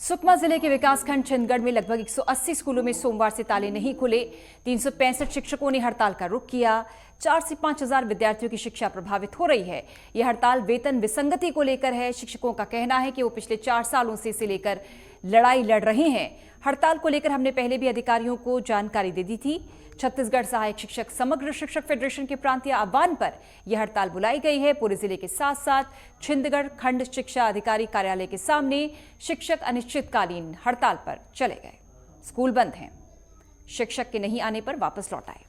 सुकमा जिले के विकासखंड छिंदगढ़ में लगभग 180 स्कूलों में सोमवार से ताले नहीं खुले। 365 शिक्षकों ने हड़ताल का रुख किया। 4 से 5 हजार विद्यार्थियों की शिक्षा प्रभावित हो रही है। यह हड़ताल वेतन विसंगति को लेकर है। शिक्षकों का कहना है कि वो पिछले 4 सालों से इसे लेकर लड़ाई लड़ रहे हैं। हड़ताल को लेकर हमने पहले भी अधिकारियों को जानकारी दे दी थी। छत्तीसगढ़ सहायक शिक्षक समग्र शिक्षक फेडरेशन के प्रांतीय आह्वान पर यह हड़ताल बुलाई गई है। पूरे जिले के साथ साथ छिंदगढ़ खंड शिक्षा अधिकारी कार्यालय के सामने शिक्षक अनिश्चितकालीन हड़ताल पर चले गए। स्कूल बंद हैं। शिक्षक के नहीं आने पर वापस लौट आए।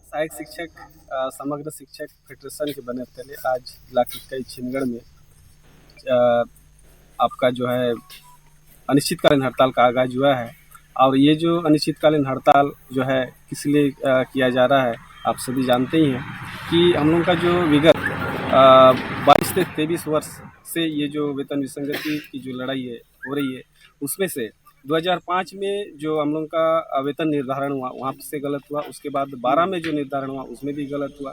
सहायक शिक्षक समग्र शिक्षक फेडरेशन के बने तले आज जिला कई छिंदगढ़ में आपका जो है अनिश्चितकालीन हड़ताल का आगाज हुआ है। और ये जो अनिश्चितकालीन हड़ताल जो है किस लिए किया जा रहा है, आप सभी जानते ही हैं कि हम लोग का जो विगत 22 से 23 वर्ष से ये जो वेतन विसंगति की जो लड़ाई है हो रही है, उसमें से 2005 में जो हम लोग का वेतन निर्धारण हुआ वहाँ से गलत हुआ। उसके बाद 12 में जो निर्धारण हुआ उसमें भी गलत हुआ।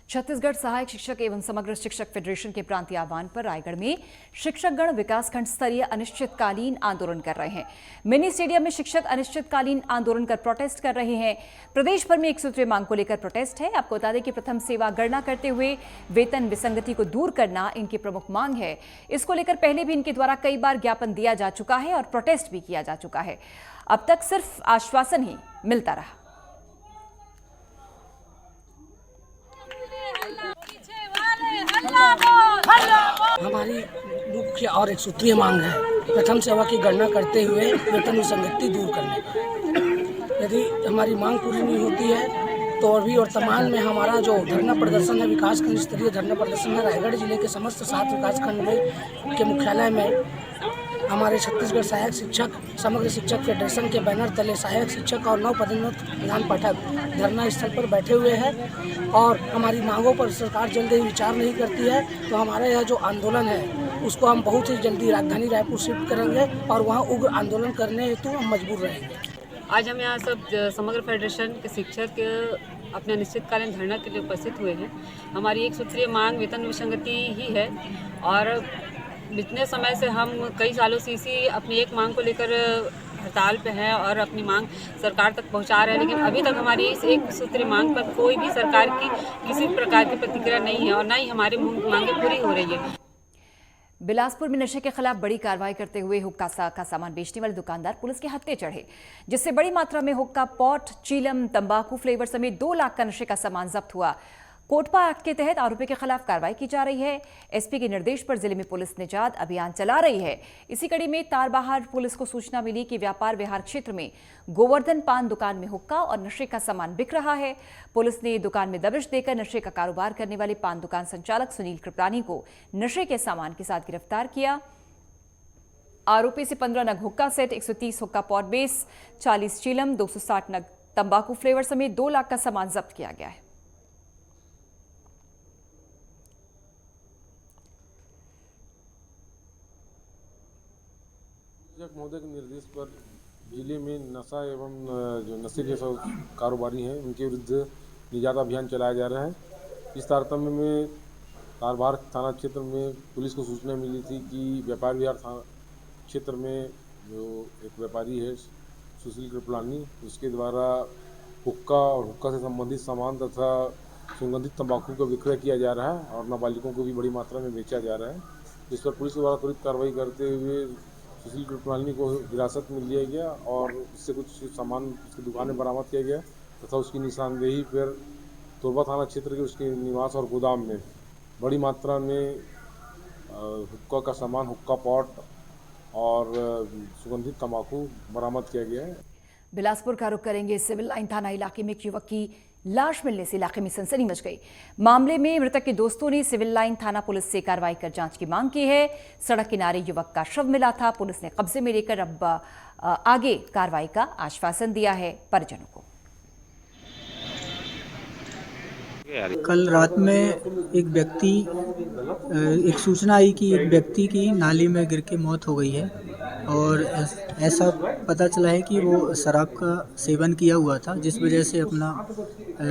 छत्तीसगढ़ सहायक शिक्षक एवं समग्र शिक्षक फेडरेशन के प्रांतीय आह्वान पर रायगढ़ में शिक्षकगण विकासखंड स्तरीय अनिश्चितकालीन आंदोलन कर रहे हैं। मिनी स्टेडियम में शिक्षक अनिश्चितकालीन आंदोलन कर प्रोटेस्ट कर रहे हैं। प्रदेश भर में एक सूत्रीय मांग को लेकर प्रोटेस्ट है। आपको बता दें कि प्रथम सेवा गणना करते हुए वेतन विसंगति को दूर करना इनकी प्रमुख मांग है। इसको लेकर पहले भी इनके द्वारा कई बार ज्ञापन दिया जा चुका है और प्रोटेस्ट भी किया जा चुका है। अब तक सिर्फ आश्वासन ही मिलता रहा। हमारी मुख्य और एक सूत्रीय मांग है प्रथम सेवा की गणना करते हुए वेतन विसंगति दूर करने का। यदि हमारी मांग पूरी नहीं होती है तो अभी वर्तमान में हमारा जो धरना प्रदर्शन है, विकासखंड स्तरीय धरना प्रदर्शन है, रायगढ़ जिले के समस्त 7 विकासखंड में के मुख्यालय में हमारे छत्तीसगढ़ सहायक शिक्षक समग्र शिक्षक फेडरेशन के बैनर तले सहायक शिक्षक और नवपदोन्नत प्रधान पाठक धरना स्थल पर बैठे हुए हैं। और हमारी मांगों पर सरकार जल्द ही विचार नहीं करती है तो हमारा यह जो आंदोलन है उसको हम बहुत ही जल्दी राजधानी रायपुर शिफ्ट करेंगे और वहाँ उग्र आंदोलन करने हेतु हम मजबूर रहेंगे। आज हम यहाँ सब समग्र फेडरेशन के शिक्षक अपने अनिश्चितकालीन धरना के लिए उपस्थित हुए हैं। हमारी एक सूत्रीय मांग वेतन विसंगति ही है और बीतने समय से हम कई सालों से इसी अपनी एक मांग को लेकर हड़ताल पे हैं और अपनी मांग सरकार तक पहुंचा रहे हैं, लेकिन अभी तक हमारी इस एक सूत्री मांग पर कोई भी सरकार की किसी प्रकार की प्रतिक्रिया नहीं है और ना ही हमारी मांगे पूरी हो रही है। बिलासपुर में नशे के खिलाफ बड़ी कार्रवाई करते हुए हुक्का का सामान बेचने वाले दुकानदार पुलिस के हत्थे चढ़े, जिससे बड़ी मात्रा में हुक्का पॉट, चीलम, तंबाकू फ्लेवर समेत 2 लाख का नशे का सामान जब्त हुआ। कोटपा एक्ट के तहत आरोपी के खिलाफ कार्रवाई की जा रही है। एसपी के निर्देश पर जिले में पुलिस निजात अभियान चला रही है। इसी कड़ी में तारबहार पुलिस को सूचना मिली कि व्यापार विहार क्षेत्र में गोवर्धन पान दुकान में हुक्का और नशे का सामान बिक रहा है। पुलिस ने दुकान में दबिश देकर नशे का कारोबार करने वाले पान दुकान संचालक सुनील कृपलानी को नशे के सामान के साथ गिरफ्तार किया। आरोपी से 15 नग हुक्का सेट, 130 हुक्का पॉट बेस, 40 चीलम, 260 नग तंबाकू फ्लेवर समेत 2 लाख का सामान जब्त किया गया है। महोदय के निर्देश पर जिले में नशा एवं जो नशे के सब कारोबारी हैं उनके विरुद्ध निजात अभियान चलाया जा रहा है। इस तारतम्य में तारबहार थाना क्षेत्र में पुलिस को सूचना मिली थी कि व्यापार विहार थाना क्षेत्र में जो एक व्यापारी है सुशील कृपलानी, उसके द्वारा हुक्का और हुक्का से संबंधित सामान तथा सुगंधित तंबाकू का विक्रय किया जा रहा है और नाबालिगों को भी बड़ी मात्रा में बेचा जा रहा है। इस पर पुलिस द्वारा त्वरित कार्रवाई करते हुए सुशील कृपलानी को हिरासत में लिया गया और इससे कुछ सामान उसकी दुकान में बरामद किया गया तथा उसकी निशानदेही पर तोरबा थाना क्षेत्र के उसके निवास और गोदाम में बड़ी मात्रा में हुक्का का सामान, हुक्का पॉट और सुगंधित तंबाकू बरामद किया गया है। बिलासपुर का रुख करेंगे। सिविल लाइन थाना इलाके में एक युवक की लाश मिलने से इलाके में सनसनी मच गई। मामले में मृतक के दोस्तों ने सिविल लाइन थाना पुलिस से कार्रवाई कर जांच की मांग की है। सड़क किनारे युवक का शव मिला था। पुलिस ने कब्जे में लेकर अब आगे कार्रवाई का आश्वासन दिया है परिजनों को। कल रात में एक सूचना आई कि एक व्यक्ति की नाली में गिर के मौत हो गई है और ऐसा पता चला है कि वो शराब का सेवन किया हुआ था, जिस वजह से अपना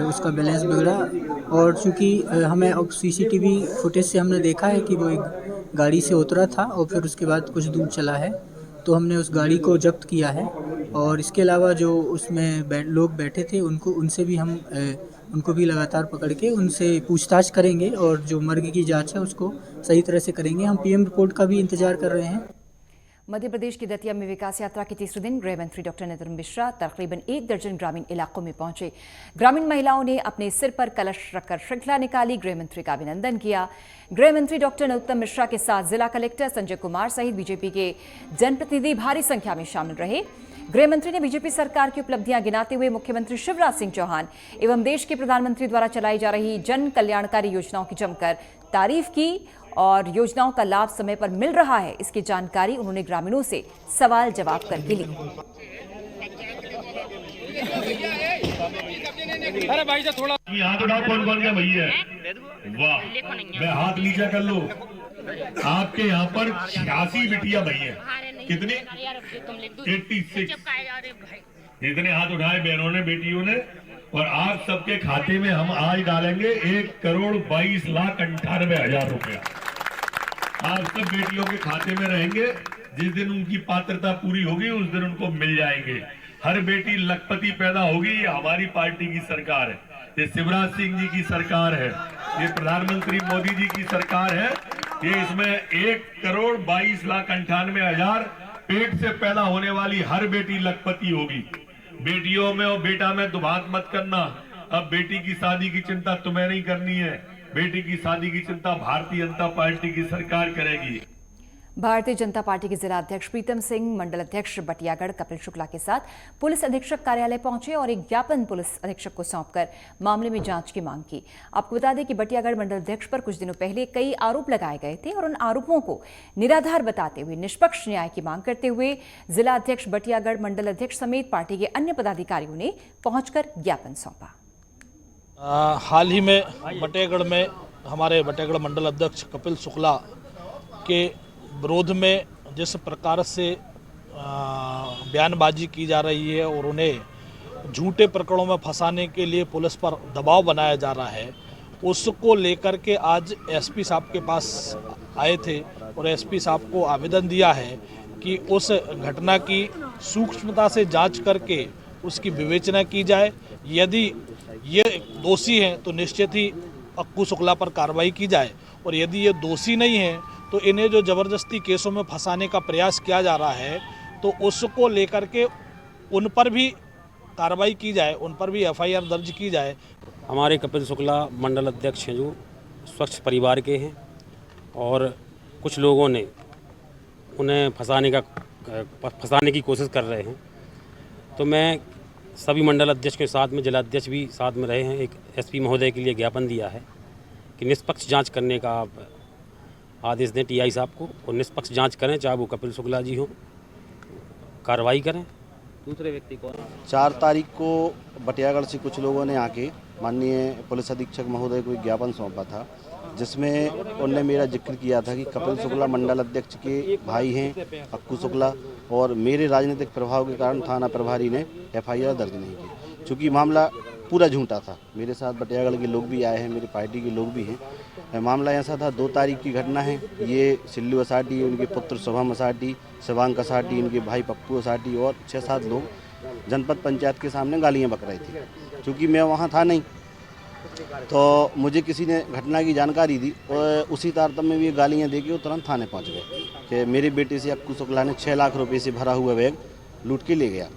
उसका बैलेंस बिगड़ा। और चूँकि हमें अब सीसीटीवी फुटेज से हमने देखा है कि वो एक गाड़ी से उतरा था और फिर उसके बाद कुछ दूर चला है, तो हमने उस गाड़ी को जब्त किया है। और इसके अलावा जो उसमें लोग बैठे थे उनसे भी हम उनको भी लगातार पकड़ के उनसे पूछताछ करेंगे और जो मर्ग की जांच है उसको सही तरह से करेंगे। हम पीएम रिपोर्ट का भी इंतजार कर रहे हैं। मध्य प्रदेश की दतिया में विकास यात्रा के तीसरे दिन गृह मंत्री डॉक्टर नरोत्तम मिश्रा तकरीबन 1 दर्जन ग्रामीण इलाकों में पहुंचे। ग्रामीण महिलाओं ने अपने सिर पर कलश रखकर श्रृंखला निकाली, गृह मंत्री का अभिनंदन किया। गृह मंत्री डॉक्टर नरोत्तम मिश्रा के साथ जिला कलेक्टर संजय कुमार सहित बीजेपी के जनप्रतिनिधि भारी संख्या में शामिल रहे। गृह मंत्री ने बीजेपी सरकार की उपलब्धियां गिनाते हुए मुख्यमंत्री शिवराज सिंह चौहान एवं देश के प्रधानमंत्री द्वारा चलाई जा रही जन कल्याणकारी योजनाओं की जमकर तारीफ की और योजनाओं का लाभ समय पर मिल रहा है, इसकी जानकारी उन्होंने ग्रामीणों से सवाल जवाब करके ली। अरे भाई से थोड़ा हाथ उठाओ, कौन कौन का भैया है? वाह, मैं हाथ नीचे कर लो। आपके यहाँ पर 86 बिटिया भैया, कितनी? 86। इतने हाथ उठाए बहनों ने, बेटियों ने। और आप सबके खाते में हम आज डालेंगे 1,22,98,000 रुपया। आप सब बेटियों के खाते में रहेंगे। जिस दिन उनकी पात्रता पूरी होगी उस दिन उनको मिल जाएंगे। हर बेटी लखपति पैदा होगी। ये हमारी पार्टी की सरकार है, ये शिवराज सिंह जी की सरकार है, ये प्रधानमंत्री मोदी जी की सरकार है। ये इसमें 1,22,98,000 पेट से पैदा होने वाली हर बेटी लखपति होगी। बेटियों में और बेटा में दुभात मत करना। अब बेटी की शादी की चिंता तुम्हें नहीं करनी है, बेटी की शादी की चिंता भारतीय जनता पार्टी की सरकार करेगी। भारतीय जनता पार्टी के जिला अध्यक्ष प्रीतम सिंह, मंडल अध्यक्ष बटियागढ़ कपिल शुक्ला के साथ पुलिस अधीक्षक कार्यालय पहुंचे और एक ज्ञापन पुलिस अधीक्षक को सौंपकर मामले में जांच की मांग की। आपको बता दें कि बटियागढ़ मंडल अध्यक्ष पर कुछ दिनों पहले कई आरोप लगाए गए थे और उन आरोपों को निराधार बताते हुए निष्पक्ष न्याय की मांग करते हुए जिला अध्यक्ष बटियागढ़ मंडल अध्यक्ष समेत पार्टी के अन्य पदाधिकारियों ने पहुंचकर ज्ञापन सौंपा। हाल ही में बटेगढ़ में हमारे बटेगढ़ मंडल अध्यक्ष कपिल शुक्ला के विरोध में जिस प्रकार से बयानबाजी की जा रही है और उन्हें झूठे प्रकरणों में फंसाने के लिए पुलिस पर दबाव बनाया जा रहा है, उसको लेकर के आज एसपी साहब के पास आए थे और एसपी साहब को आवेदन दिया है कि उस घटना की सूक्ष्मता से जांच करके उसकी विवेचना की जाए। यदि ये दोषी हैं तो निश्चित ही अक्कू शुक्ला पर कार्रवाई की जाए और यदि ये दोषी नहीं है तो इन्हें जो ज़बरदस्ती केसों में फंसाने का प्रयास किया जा रहा है तो उसको लेकर के उन पर भी कार्रवाई की जाए, उन पर भी एफआईआर दर्ज की जाए। हमारे कपिल शुक्ला मंडल अध्यक्ष हैं जो स्वच्छ परिवार के हैं और कुछ लोगों ने उन्हें फंसाने की कोशिश कर रहे हैं। तो मैं सभी मंडल अध्यक्ष के साथ में जिला अध्यक्ष भी साथ में रहे हैं। एक एसपी महोदय के लिए ज्ञापन दिया है कि निष्पक्ष जांच करने का आप आदेश दें टीआई साहब को और निष्पक्ष जांच करें, चाहे वो कपिल शुक्ला जी हो, कार्रवाई करें। दूसरे व्यक्ति को 4 तारीख को बटियागढ़ से कुछ लोगों ने आके माननीय पुलिस अधीक्षक महोदय को एक ज्ञापन सौंपा था, जिसमें उन्होंने मेरा जिक्र किया था कि कपिल शुक्ला मंडल अध्यक्ष के भाई हैं अक्कू शुक्ला और मेरे राजनीतिक प्रभाव के कारण थाना प्रभारी ने एफआईआर दर्ज नहीं की। चूँकि मामला पूरा झूठा था, मेरे साथ बटियागढ़ के लोग भी आए हैं, मेरी पार्टी के लोग भी हैं। मामला ऐसा था, 2 तारीख की घटना है। ये सिल्लू असाटी, उनके पुत्र शुभम असाटी, शिवांक असाटी, उनके भाई पप्पू असाटी और 6-7 लोग जनपद पंचायत के सामने गालियाँ बक रहे थे। चूँकि मैं वहाँ था नहीं तो मुझे किसी ने घटना की जानकारी दी और उसी तारतम्य में ये गालियाँ दे के वो तुरंत थाने पहुँच गए कि मेरे बेटे से अक्कू शुक्ला ने 6 लाख रुपए से भरा हुआ बैग लूट के ले गया।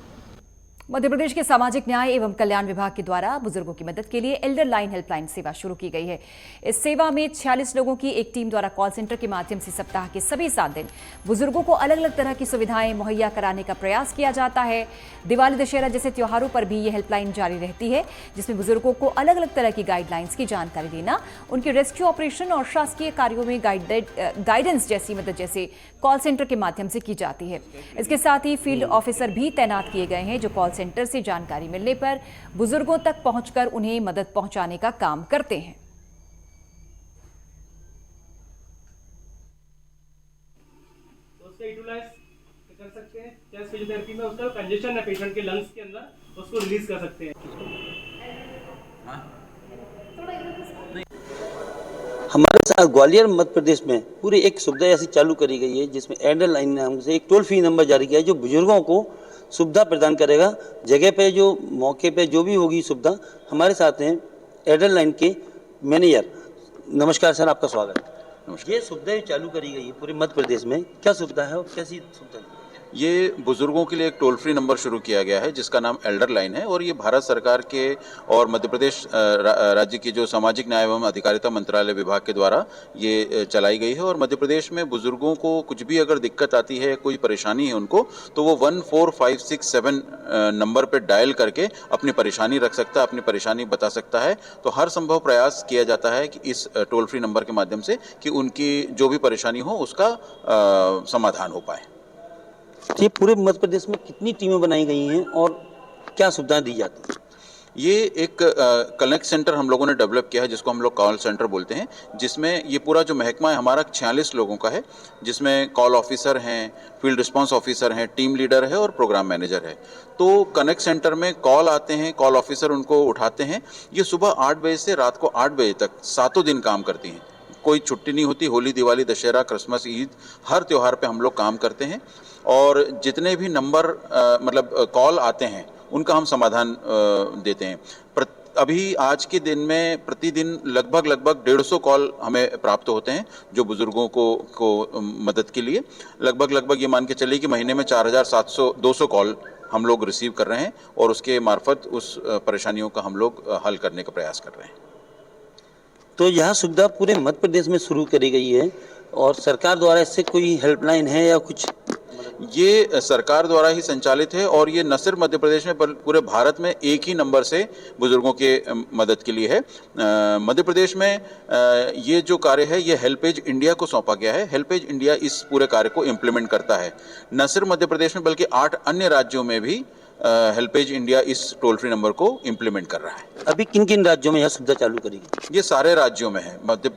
मध्य प्रदेश के सामाजिक न्याय एवं कल्याण विभाग के द्वारा बुजुर्गों की मदद के लिए एल्डर लाइन हेल्पलाइन सेवा शुरू की गई है। इस सेवा में 46 लोगों की एक टीम द्वारा कॉल सेंटर के माध्यम से सप्ताह के सभी 7 दिन बुजुर्गों को अलग अलग तरह की सुविधाएं मुहैया कराने का प्रयास किया जाता है। दिवाली, दशहरा जैसे त्योहारों पर भी ये हेल्पलाइन जारी रहती है, जिसमें बुजुर्गों को अलग अलग तरह की गाइडलाइंस की जानकारी देना, उनके रेस्क्यू ऑपरेशन और शासकीय कार्यों में गाइडेंस जैसी मदद जैसे कॉल सेंटर के माध्यम से की जाती है। इसके साथ ही फील्ड ऑफिसर भी तैनात किए गए हैं जो कॉल सेंटर से जानकारी मिलने पर बुजुर्गों तक पहुंचकर उन्हें मदद पहुंचाने का काम करते हैं। फिजियोथेरेपी में उसका कंजेशन है पेशेंट के लंग्स के अंदर, उसको रिलीज कर सकते हैं। हमारे साथ ग्वालियर मध्य प्रदेश में पूरी एक सुविधा ऐसी चालू करी गई है जिसमें एयरटेल लाइन नाम से एक टोल फ्री नंबर जारी किया है जो बुजुर्गों को सुविधा प्रदान करेगा। जगह पे जो मौके पे जो भी होगी सुविधा, हमारे साथ हैं एयरटेल लाइन के मैनेजर। नमस्कार सर, आपका स्वागत है। नमस्कार। ये सुविधा चालू करी गई है पूरे मध्य प्रदेश में, क्या सुविधा है और कैसी सुविधा है? ये बुजुर्गों के लिए एक टोल फ्री नंबर शुरू किया गया है जिसका नाम एल्डर लाइन है, और ये भारत सरकार के और मध्य प्रदेश राज्य की जो सामाजिक न्याय एवं अधिकारिता मंत्रालय विभाग के द्वारा ये चलाई गई है। और मध्य प्रदेश में बुजुर्गों को कुछ भी अगर दिक्कत आती है, कोई परेशानी है उनको, तो वो 14567 नंबर पर डायल करके अपनी परेशानी रख सकता है, अपनी परेशानी बता सकता है। तो हर संभव प्रयास किया जाता है कि इस टोल फ्री नंबर के माध्यम से कि उनकी जो भी परेशानी हो उसका समाधान हो पाए। ये पूरे मध्य प्रदेश में कितनी टीमें बनाई गई हैं और क्या सुविधाएं दी जाती हैं? ये एक कनेक्ट सेंटर हम लोगों ने डेवलप किया है जिसको हम लोग कॉल सेंटर बोलते हैं, जिसमें ये पूरा जो महकमा है हमारा 46 लोगों का है, जिसमें कॉल ऑफिसर हैं, फील्ड रिस्पांस ऑफिसर हैं, टीम लीडर है और प्रोग्राम मैनेजर है। तो कनेक्ट सेंटर में कॉल आते हैं, कॉल ऑफिसर उनको उठाते हैं। ये सुबह 8 बजे से रात को 8 बजे तक 7 दिन काम करती हैं, कोई छुट्टी नहीं होती। होली, दिवाली, दशहरा, क्रिसमस, ईद, हर त्यौहार पे हम लोग काम करते हैं। और जितने भी नंबर मतलब कॉल आते हैं उनका हम समाधान देते हैं। अभी आज के दिन में प्रतिदिन लगभग 150 कॉल हमें प्राप्त होते हैं जो बुजुर्गों को मदद के लिए। लगभग ये मान के चलिए कि महीने में 4700-200 कॉल हम लोग रिसीव कर रहे हैं और उसके मार्फत उस परेशानियों का हम लोग हल करने का प्रयास कर रहे हैं। तो यह सुविधा पूरे मध्य प्रदेश में शुरू करी गई है और सरकार द्वारा इससे कोई हेल्पलाइन है या कुछ? ये सरकार द्वारा ही संचालित है और ये न सिर्फ मध्य प्रदेश में पर पूरे भारत में एक ही नंबर से बुजुर्गों के मदद के लिए है। मध्य प्रदेश में ये जो कार्य है ये हेल्पेज इंडिया को सौंपा गया है। हेल्पेज इंडिया इस पूरे कार्य को इम्प्लीमेंट करता है। न सिर्फ मध्य प्रदेश में बल्कि 8 अन्य राज्यों में भी हेल्पेज इंडिया इस टोल फ्री नंबर को इम्प्लीमेंट कर रहा है। अभी किन किन राज्यों में यह सुविधा चालू करेगी? ये सारे राज्यों में है, मध्य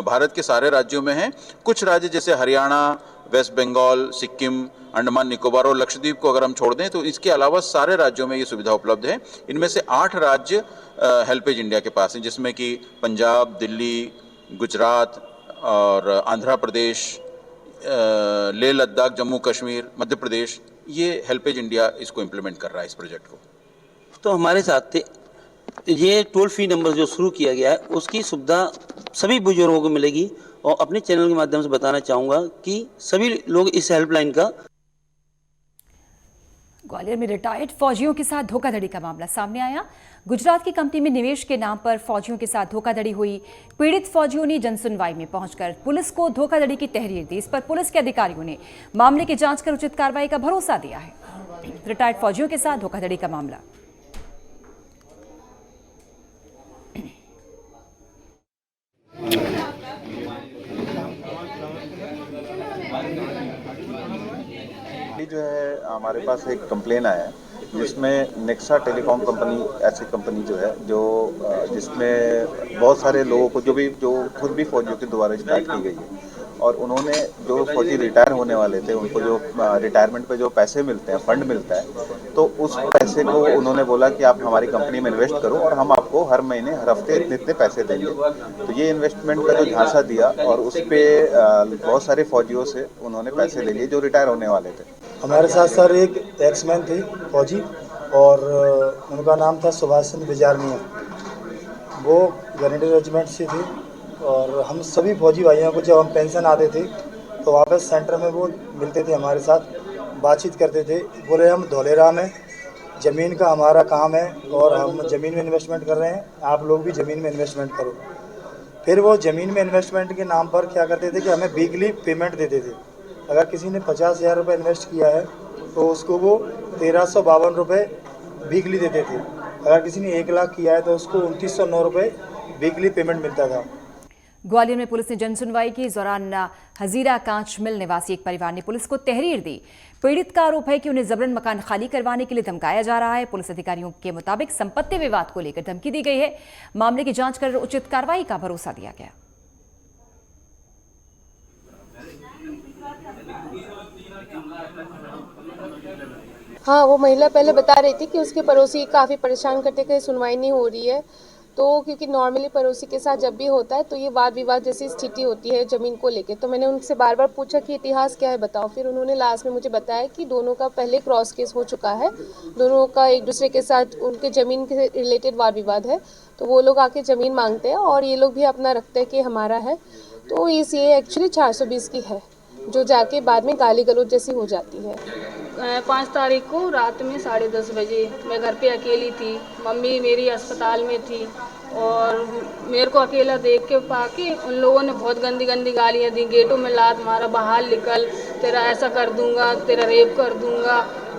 भारत के सारे राज्यों में है। कुछ राज्य जैसे हरियाणा, वेस्ट बंगाल, सिक्किम, अंडमान निकोबार और लक्षद्वीप को अगर हम छोड़ दें तो इसके अलावा सारे राज्यों में ये सुविधा उपलब्ध है। इनमें से 8 राज्य हेल्पेज इंडिया के पास हैं, जिसमें कि पंजाब, दिल्ली, गुजरात और आंध्र प्रदेश, लेह लद्दाख, जम्मू कश्मीर, मध्य प्रदेश, ये हेल्पेज इंडिया इसको इम्प्लीमेंट कर रहा है इस प्रोजेक्ट को। तो हमारे साथ ये टोल फ्री नंबर जो शुरू किया गया है उसकी सुविधा सभी बुजुर्गों को मिलेगी और अपने चैनल के माध्यम से बताना चाहूँगा कि सभी लोग इस हेल्पलाइन का। ग्वालियर में रिटायर्ड फौजियों के साथ धोखाधड़ी का मामला सामने आया। गुजरात की कंपनी में निवेश के नाम पर फौजियों के साथ धोखाधड़ी हुई। पीड़ित फौजियों ने जनसुनवाई में पहुंचकर पुलिस को धोखाधड़ी की तहरीर दी। इस पर पुलिस के अधिकारियों ने मामले की जांच कर उचित कार्रवाई का भरोसा दिया है। रिटायर्ड फौजियों के साथ धोखाधड़ी का मामला। जो है हमारे पास एक कंप्लेन आया है जिसमें नेक्सा टेलीकॉम कंपनी ऐसी कंपनी जो है जो जिसमें बहुत सारे लोगों को जो खुद भी फौजियों के द्वारा स्टार्ट की गई है और उन्होंने जो फौजी रिटायर होने वाले थे उनको जो रिटायरमेंट पे जो पैसे मिलते हैं, फंड मिलता है, तो उस पैसे को उन्होंने बोला कि आप हमारी कंपनी में इन्वेस्ट करो और हम आपको हर महीने हर हफ्ते इतने पैसे देंगे। तो ये इन्वेस्टमेंट का जो झांसा दिया और उस पर बहुत सारे फौजियों से उन्होंने पैसे ले लिए जो रिटायर होने वाले थे। हमारे साथ सर एक एक्समैन थे फौजी और उनका नाम था सुभाष चंद्र बिजारनिया। वो ग्रेनेडियर रेजिमेंट से थे और हम सभी फौजी भाइयों को जब हम पेंशन आते थे तो वापस सेंटर में वो मिलते थे, हमारे साथ बातचीत करते थे। बोले हम धौलेराम हैं, ज़मीन का हमारा काम है और हम ज़मीन में इन्वेस्टमेंट कर रहे हैं, आप लोग भी ज़मीन में इन्वेस्टमेंट करो। फिर वो ज़मीन में इन्वेस्टमेंट के नाम पर क्या करते थे कि हमें वीकली पेमेंट देते थे। अगर किसी ने 50,000 रुपये इन्वेस्ट किया है तो उसको वो 1352 रुपये वीकली देते थे। अगर किसी ने 1 लाख किया है तो उसको 2909 रुपये वीकली पेमेंट मिलता था। ग्वालियर में पुलिस ने जनसुनवाई की। इस दौरान हजीरा कांच मिल निवासी एक परिवार ने पुलिस को तहरीर दी। पीड़ित का आरोप है कि उन्हें जबरन मकान खाली करवाने के लिए धमकाया जा रहा है। पुलिस अधिकारियों के मुताबिक संपत्ति विवाद को लेकर धमकी दी गई है। मामले की जांच कर उचित कार्रवाई का भरोसा दिया गया। हाँ, वो महिला पहले बता रही थी कि उसके पड़ोसी काफ़ी परेशान करते, कहीं सुनवाई नहीं हो रही है। तो क्योंकि नॉर्मली पड़ोसी के साथ जब भी होता है तो ये वाद विवाद जैसी स्थिति होती है ज़मीन को लेके। तो मैंने उनसे बार बार पूछा कि इतिहास क्या है बताओ। फिर उन्होंने लास्ट में मुझे बताया कि दोनों का पहले क्रॉस केस हो चुका है, दोनों का एक दूसरे के साथ उनके ज़मीन के रिलेटेड वाद विवाद है। तो वो लोग आके ज़मीन मांगते हैं और ये लोग भी अपना रखते हैं कि हमारा है। तो ये एक्चुअली 420 की है, जो जाके बाद में गाली गलौज जैसी हो जाती है। 5 तारीख को रात में 10:30 बजे मैं घर पे अकेली थी, मम्मी मेरी अस्पताल में थी और मेरे को अकेला देख के पाके उन लोगों ने बहुत गंदी गंदी गालियाँ दी, गेटों में लात मारा, बाहर निकल, तेरा ऐसा कर दूंगा, तेरा रेप कर दूंगा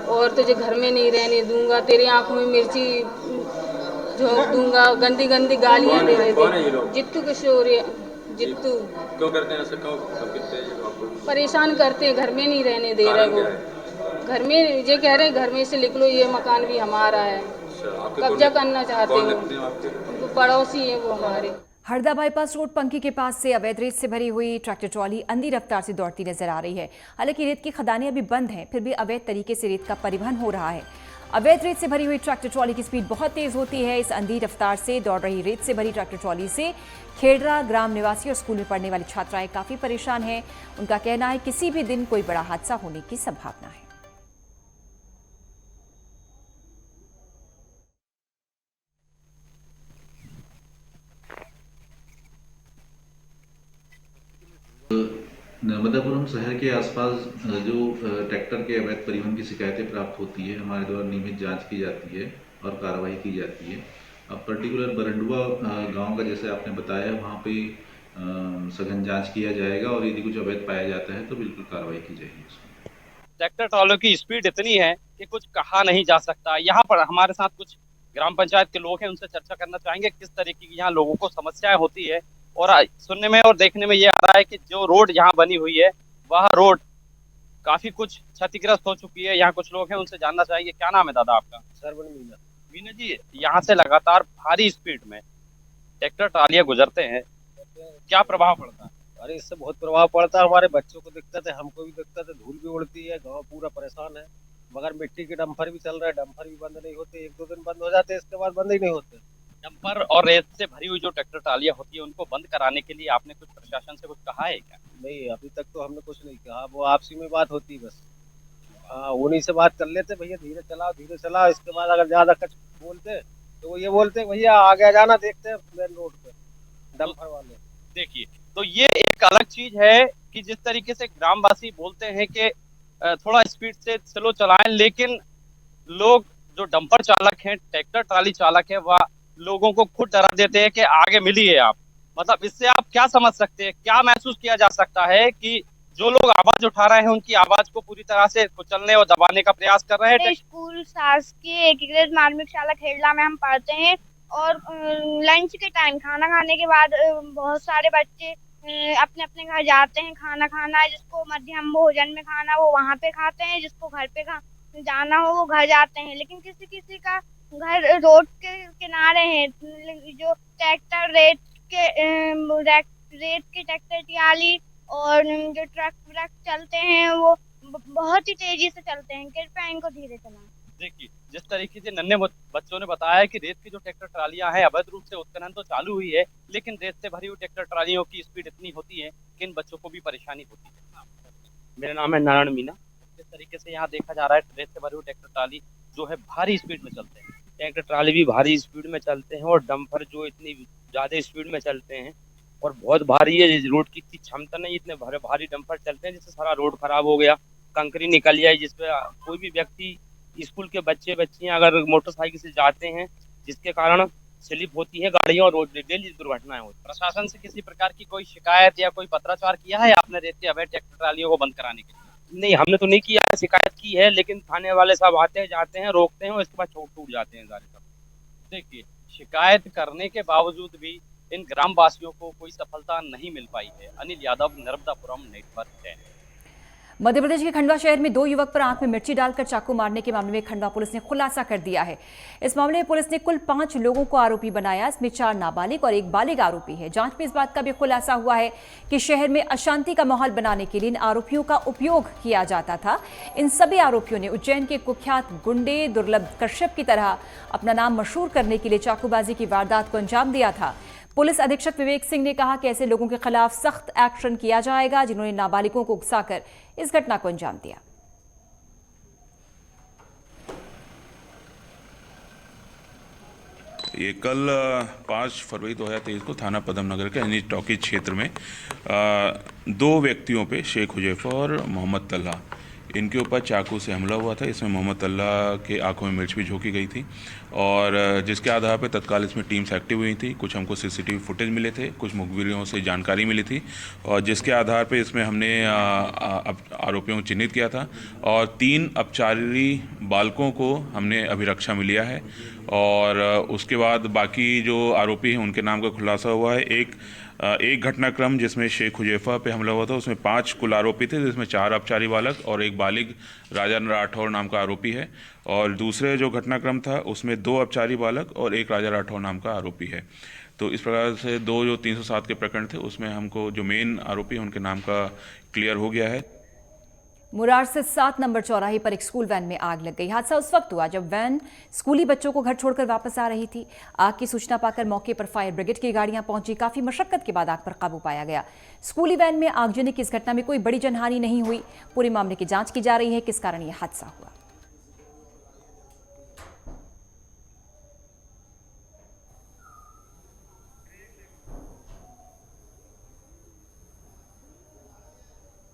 और तुझे घर में नहीं रहने दूंगा, तेरी आंखों में मिर्ची झोंक दूंगा, गंदी गंदी गालियाँ दे रहे थे। जित्तू किशोर, जित्तू क्यों करते हैं ऐसा? क्यों परेशान करते हैं, घर में नहीं रहने दे रहे वो। घर में ये कह रहे हैं घर में से निकलो, ये मकान भी हमारा है, कब्जा करना चाहते हैं, पड़ोसी है वो हमारे। हरदा बाईपास रोड पंकी के पास से अवैध रेत से भरी हुई ट्रैक्टर ट्रॉली अंधी रफ्तार से दौड़ती नजर आ रही है। हालांकि रेत की खदानें अभी बंद हैं, फिर भी अवैध तरीके से रेत का परिवहन हो रहा है। अवैध रेत से भरी हुई ट्रैक्टर ट्रॉली की स्पीड बहुत तेज होती है। इस अंधी रफ्तार से दौड़ रही रेत से भरी ट्रैक्टर ट्रॉली से खेड़रा ग्राम निवासी और स्कूल में पढ़ने वाली छात्राएं काफी परेशान हैं। उनका कहना है किसी भी दिन कोई बड़ा हादसा होने की संभावना है। नर्मदापुरम शहर के आसपास जो ट्रैक्टर के अवैध परिवहन की शिकायतें प्राप्त होती है, हमारे द्वारा नियमित जांच की जाती है और कार्रवाई की जाती है। अब पर्टिकुलर बरंडुआ गांव का जैसे आपने बताया, वहाँ पे सघन जांच किया जाएगा और यदि कुछ अवैध पाया जाता है तो बिल्कुल कार्रवाई की जाएगी उसमें। ट्रैक्टर ट्रॉलों की स्पीड इतनी है कि कुछ कहा नहीं जा सकता। यहाँ पर हमारे साथ कुछ ग्राम पंचायत के लोग हैं, उनसे चर्चा करना चाहेंगे किस तरीके की यहाँ लोगों को समस्याएं होती है। और सुनने में और देखने में ये आ रहा है कि जो रोड यहाँ बनी हुई है वह रोड काफी कुछ क्षतिग्रस्त हो चुकी है। यहाँ कुछ लोग हैं, उनसे जानना चाहेंगे। क्या नाम है दादा आपका? सरवन मीना। मीना जी, यहाँ से लगातार भारी स्पीड में ट्रैक्टर ट्रालियां गुजरते हैं, क्या प्रभाव पड़ता है? अरे इससे बहुत प्रभाव पड़ता है, हमारे बच्चों को दिक्कत है, हमको भी दिक्कत है, धूल भी उड़ती है, गाँव पूरा परेशान है। मगर मिट्टी के डंपर भी चल रहे हैं, डंपर भी बंद नहीं होते, 1-2 दिन बंद हो जाते हैं, इसके बाद बंद ही नहीं होते। डंपर और रेत से भरी हुई जो ट्रैक्टर ट्रालियां होती है उनको बंद कराने के लिए आपने कुछ प्रशासन से कुछ कहा है क्या? नहीं, अभी तक तो हमने कुछ नहीं कहा, वो आपसी में बात होती बस। हाँ, उन्हीं से बात कर लेते, भैया धीरे चलाओ। इसके बाद अगर ज्यादा कुछ बोलते तो वो ये बोलते भैया आगे जाना, देखते हैं मेन रोड पे डंपर वाले। देखिए, तो ये एक अलग चीज है कि जिस तरीके से ग्रामवासी बोलते हैं कि थोड़ा स्पीड से स्लो चलाएं, लेकिन लोग जो डंपर चालक हैं, ट्रैक्टर ट्राली चालक है, वह लोगों को खुद डरा देते हैं कि आगे मिलिए आप। मतलब इससे आप क्या समझ सकते हैं, क्या महसूस किया जा सकता है कि जो लोग आवाज उठा रहे हैं उनकी आवाज को पूरी तरह से कुचलने और दबाने का प्रयास कर रहे हैं? स्कूल शासकीय एकीकृत माध्यमिक शाला खेड़ला में हम पढ़ते हैं और लंच के टाइम खाना खाने के बाद बहुत सारे बच्चे अपने अपने घर जाते हैं। खाना खाना है, जिसको मध्यम भोजन में खाना वो वहाँ पे खाते हैं, जिसको घर पे जाना हो वो घर जाते हैं। लेकिन किसी किसी का घर रोड के किनारे है, जो ट्रैक्टर रेत के ट्रैक्टर ट्राली और जो ट्रक चलते हैं वो बहुत ही तेजी से चलते हैं। कृपया इनको धीरे चलाएं। देखिए, जिस तरीके से नन्हे बच्चों ने बताया कि रेत की जो ट्रैक्टर ट्रालियां हैं अवैध रूप से उत्खनन तो चालू हुई है, लेकिन रेत से भरी हुई ट्रैक्टर ट्रालियों की स्पीड इतनी होती है कि इन बच्चों को भी परेशानी होती है। मेरा नाम है नारायण मीना। जिस तरीके से यहाँ देखा जा रहा है, रेत से भरी हुई ट्रैक्टर ट्राली जो है भारी स्पीड में चलते हैं, ट्रैक्टर ट्राली भी भारी स्पीड में चलते हैं और डंपर जो इतनी ज्यादा स्पीड में चलते हैं और बहुत भारी है। रोड की इतनी क्षमता नहीं, इतने भारी डंपर चलते हैं जिससे सारा रोड खराब हो गया, कंकरी निकल जाए, जिसपे कोई भी व्यक्ति, स्कूल के बच्चियां अगर मोटरसाइकिल से जाते हैं जिसके कारण स्लिप होती है गाड़ियां और रोड डेली दुर्घटनाएं होती है। प्रशासन से किसी प्रकार की कोई शिकायत या कोई पत्राचार किया है आपने रेत के अवैध ट्रैक्टर ट्रालियों को बंद कराने के लिए? नहीं, हमने तो नहीं किया है, शिकायत की है, लेकिन थाने वाले सब आते हैं, जाते हैं, रोकते हैं और इसके बाद टूट जाते हैं सारे सब। देखिए, शिकायत करने के बावजूद भी इन ग्रामवासियों को कोई सफलता नहीं मिल पाई है। अनिल यादव, नर्मदापुरम नेटवर्क 10। मध्य प्रदेश के खंडवा शहर में 2 युवक पर आंख में मिर्ची डालकर चाकू मारने के मामले में खंडवा पुलिस ने खुलासा कर दिया है। इस मामले में पुलिस ने कुल 5 लोगों को आरोपी बनाया। इसमें 4 नाबालिग और 1 बालिग आरोपी है। जांच में इस बात का भी खुलासा हुआ है कि शहर में अशांति का माहौल बनाने के लिए इन आरोपियों का उपयोग किया जाता था। इन सभी आरोपियों ने उज्जैन के कुख्यात गुंडे दुर्लभ कश्यप की तरह अपना नाम मशहूर करने के लिए चाकूबाजी की वारदात को अंजाम दिया था। पुलिस अधीक्षक विवेक सिंह ने कहा कि ऐसे लोगों के खिलाफ सख्त एक्शन किया जाएगा जिन्होंने नाबालिगों को उकसाकर इस घटना को अंजाम दिया। ये कल 5 फरवरी 2023 को थाना पदम नगर के अनिल टॉकी क्षेत्र में 2 व्यक्तियों पे शेख हुजैफा और मोहम्मद तल्हा इनके ऊपर चाकू से हमला हुआ था। इसमें मोहम्मद तल्ला के आंखों में मिर्च भी झोंकी गई थी और जिसके आधार पर तत्काल इसमें टीम्स एक्टिव हुई थी। कुछ हमको सीसीटीवी फुटेज मिले थे, कुछ मुखबिरों से जानकारी मिली थी और जिसके आधार पर इसमें हमने आरोपियों को चिन्हित किया था और 3 अपचारी बालकों को हमने अभिरक्षा में लिया है और उसके बाद बाकी जो आरोपी हैं उनके नाम का खुलासा हुआ है। एक घटनाक्रम जिसमें शेख हुजैफा पे हमला हुआ था उसमें 5 कुल आरोपी थे, जिसमें 4 अपचारी बालक और 1 बालिग राजा राठौर नाम का आरोपी है और दूसरे जो घटनाक्रम था उसमें 2 अपचारी बालक और 1 राजा राठौर नाम का आरोपी है। तो इस प्रकार से 2 जो 307 के प्रकरण थे उसमें हमको जो मेन आरोपी हैं उनके नाम का क्लियर हो गया है। मुरार से 7 नंबर चौराहे पर एक स्कूल वैन में आग लग गई। हादसा उस वक्त हुआ जब वैन स्कूली बच्चों को घर छोड़कर वापस आ रही थी। आग की सूचना पाकर मौके पर फायर ब्रिगेड की गाड़ियां पहुंची। काफी मशक्कत के बाद आग पर काबू पाया गया। स्कूली वैन में आगजनी की इस घटना में कोई बड़ी जनहानि नहीं हुई। पूरे मामले की जांच की जा रही है, किस कारण यह हादसा हुआ।